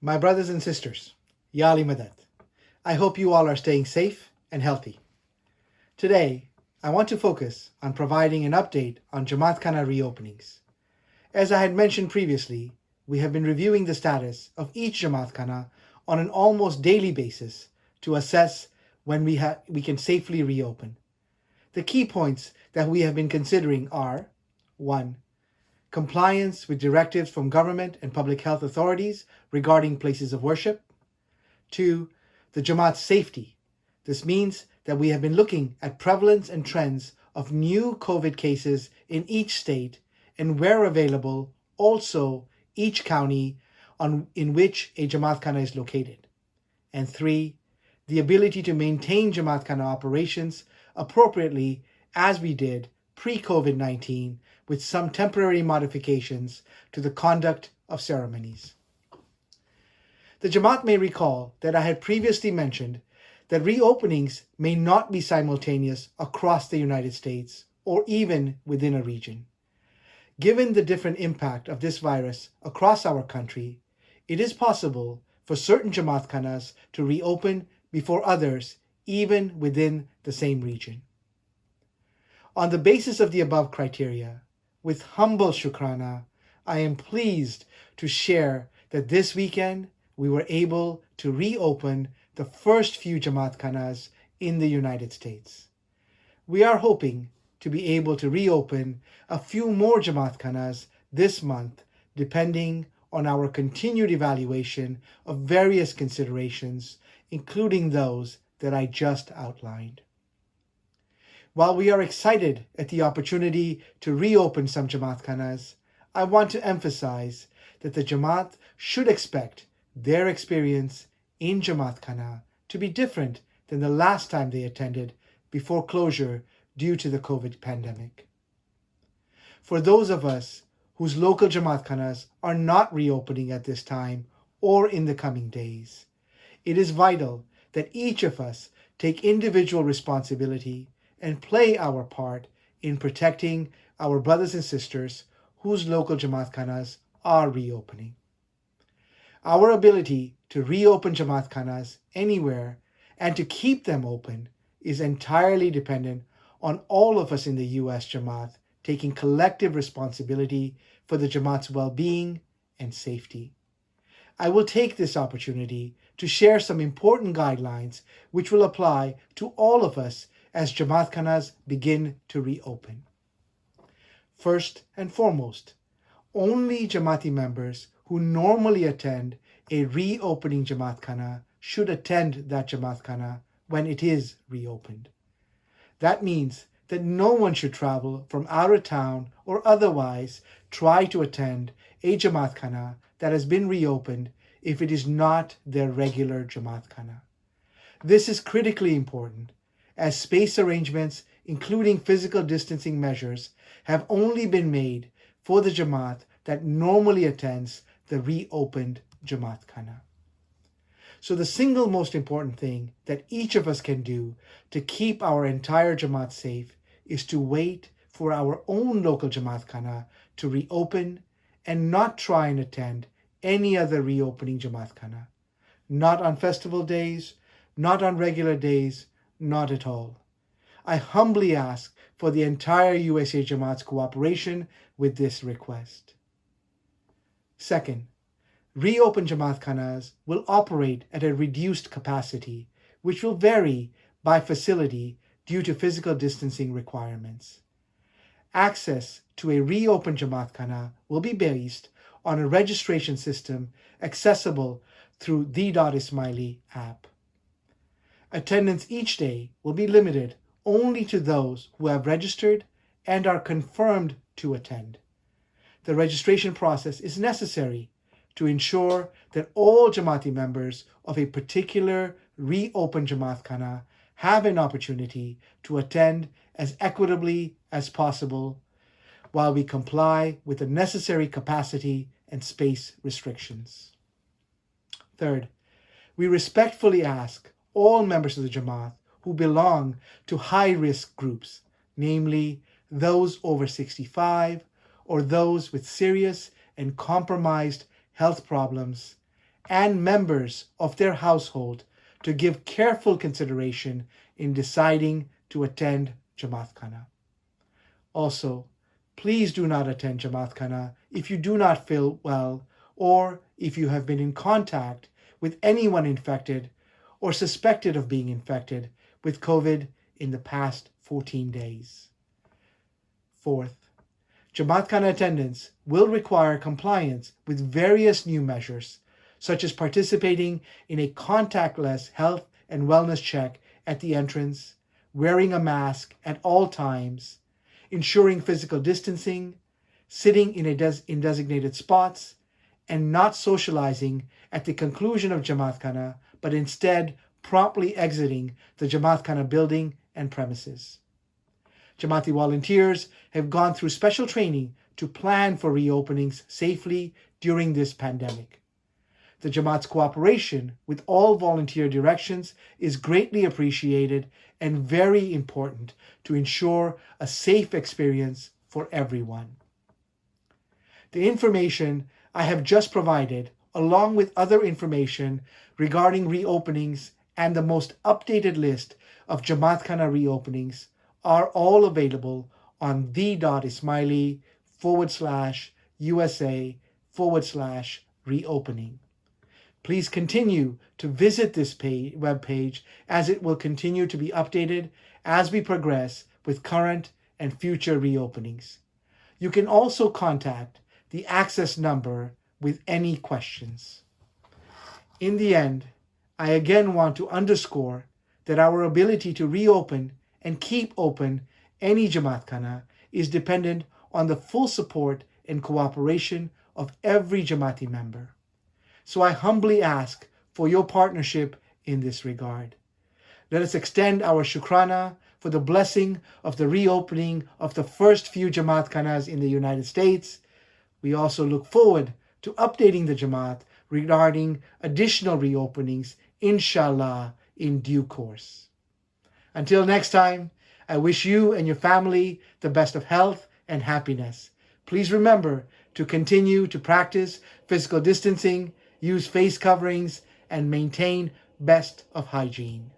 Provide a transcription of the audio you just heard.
My brothers and sisters, Yali Madad, I hope you all are staying safe and healthy. Today, I want to focus on providing an update on Jamatkhana reopenings. As I had mentioned previously, we have been reviewing the status of each Jamatkhana on an almost daily basis to assess when we can safely reopen. The key points that we have been considering are 1. Compliance with directives from government and public health authorities regarding places of worship. 2. The Jamaat's safety. This means that we have been looking at prevalence and trends of new COVID cases in each state and where available, also each county in which a Jamatkhana is located. And 3. The ability to maintain Jamatkhana operations appropriately as we did pre-COVID-19 with some temporary modifications to the conduct of ceremonies. The Jamaat may recall that I had previously mentioned that reopenings may not be simultaneous across the United States or even within a region. Given the different impact of this virus across our country, it is possible for certain Jamatkhanas to reopen before others, even within the same region. On the basis of the above criteria, with humble shukrana, I am pleased to share that this weekend we were able to reopen the first few Jamatkhanas in the United States. We are hoping to be able to reopen a few more Jamatkhanas this month, depending on our continued evaluation of various considerations, including those that I just outlined. While we are excited at the opportunity to reopen some Jamatkhanas, I want to emphasize that the Jamaat should expect their experience in Jamatkhana to be different than the last time they attended before closure due to the COVID pandemic. For those of us whose local Jamatkhanas are not reopening at this time or in the coming days, it is vital that each of us take individual responsibility and play our part in protecting our brothers and sisters whose local Jamatkhanas are reopening. Our ability to reopen Jamatkhanas anywhere and to keep them open is entirely dependent on all of us in the US Jamaat taking collective responsibility for the Jamaat's well-being and safety. I will take this opportunity to share some important guidelines which will apply to all of us as Jamatkhanas begin to reopen. First and foremost, only Jamaati members who normally attend a reopening Jamatkhana should attend that Jamatkhana when it is reopened. That means that no one should travel from out of town or otherwise try to attend a Jamatkhana that has been reopened if it is not their regular Jamatkhana. This is critically important, as space arrangements, including physical distancing measures, have only been made for the Jamaat that normally attends the reopened Jamatkhana. So the single most important thing that each of us can do to keep our entire Jamaat safe is to wait for our own local Jamatkhana to reopen and not try and attend any other reopening Jamatkhana. Not on festival days, not on regular days, not at all. I humbly ask for the entire USA Jamaat's cooperation with this request. Second, reopened Jamatkhanas will operate at a reduced capacity, which will vary by facility due to physical distancing requirements. Access to a reopened Jamatkhana will be based on a registration system accessible through the Ismaili app. Attendance each day will be limited only to those who have registered and are confirmed to attend. The registration process is necessary to ensure that all Jamaati members of a particular reopened Jamatkhana have an opportunity to attend as equitably as possible while we comply with the necessary capacity and space restrictions. Third, we respectfully ask all members of the Jamaat who belong to high-risk groups, namely those over 65 or those with serious and compromised health problems, and members of their household to give careful consideration in deciding to attend Jamatkhana. Also, please do not attend Jamatkhana if you do not feel well or if you have been in contact with anyone infected or suspected of being infected with COVID in the past 14 days. Fourth, Jamatkhana attendance will require compliance with various new measures, such as participating in a contactless health and wellness check at the entrance, wearing a mask at all times, ensuring physical distancing, sitting in designated spots, and not socializing at the conclusion of Jamatkhana, but instead promptly exiting the Jamatkhana building and premises. Jamati volunteers have gone through special training to plan for reopenings safely during this pandemic. The Jamaat's cooperation with all volunteer directions is greatly appreciated and very important to ensure a safe experience for everyone. The information I have just provided, along with other information regarding reopenings and the most updated list of Jamatkhana reopenings, are all available on the.ismaili/USA/reopening. Please continue to visit this webpage as it will continue to be updated as we progress with current and future reopenings. You can also contact the access number with any questions. In the end, I again want to underscore that our ability to reopen and keep open any Jamatkhana is dependent on the full support and cooperation of every Jamati member. So I humbly ask for your partnership in this regard. Let us extend our shukrana for the blessing of the reopening of the first few Jamatkhanas in the United States. We also look forward to updating the Jamaat regarding additional reopenings, inshallah, in due course. Until next time, I wish you and your family the best of health and happiness. Please remember to continue to practice physical distancing, use face coverings, and maintain best of hygiene.